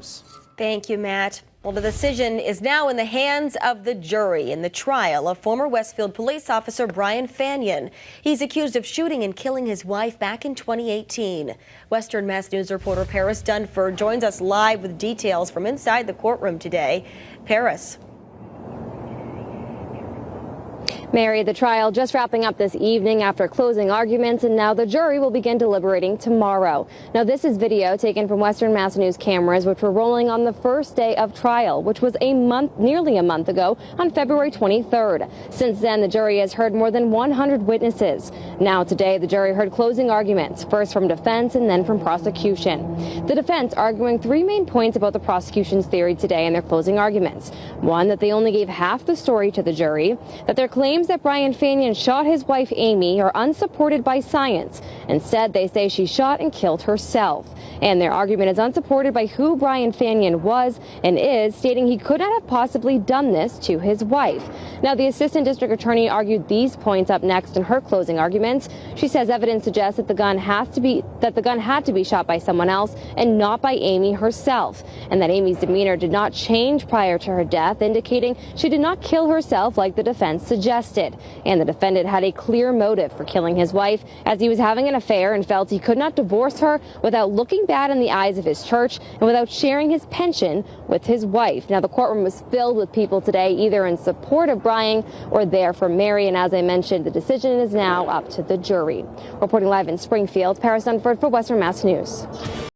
News. Thank you, Matt. Well, the decision is now in the hands of the jury in the trial of former Westfield police officer Brian Fanyan. He's accused of shooting and killing his wife back in 2018. Western Mass News reporter Paris Dunford joins us live with details from inside the courtroom today. Paris. Mary, the trial just wrapping up this evening after closing arguments, and now the jury will begin deliberating tomorrow. Now, this is video taken from Western Mass News cameras, which were rolling on the first day of trial, which was nearly a month ago on February 23rd. Since then, the jury has heard more than 100 witnesses. Now, today, the jury heard closing arguments, first from defense and then from prosecution. The defense arguing three main points about the prosecution's theory today in their closing arguments. One, that they only gave half the story to the jury, that their claims that Brian Fanyan shot his wife Amy are unsupported by science. Instead, they say she shot and killed herself. And their argument is unsupported by who Brian Fanyan was and is, stating he could not have possibly done this to his wife. Now, the assistant district attorney argued these points up next in her closing arguments. She says evidence suggests that the gun had to be shot by someone else and not by Amy herself, and that Amy's demeanor did not change prior to her death, indicating she did not kill herself like the defense suggested. And the defendant had a clear motive for killing his wife, as he was having an affair and felt he could not divorce her without looking bad in the eyes of his church and without sharing his pension with his wife. Now, the courtroom was filled with people today, either in support of Brian or there for Mary. And as I mentioned, the decision is now up to the jury. Reporting live in Springfield, Paris Dunford for Western Mass News.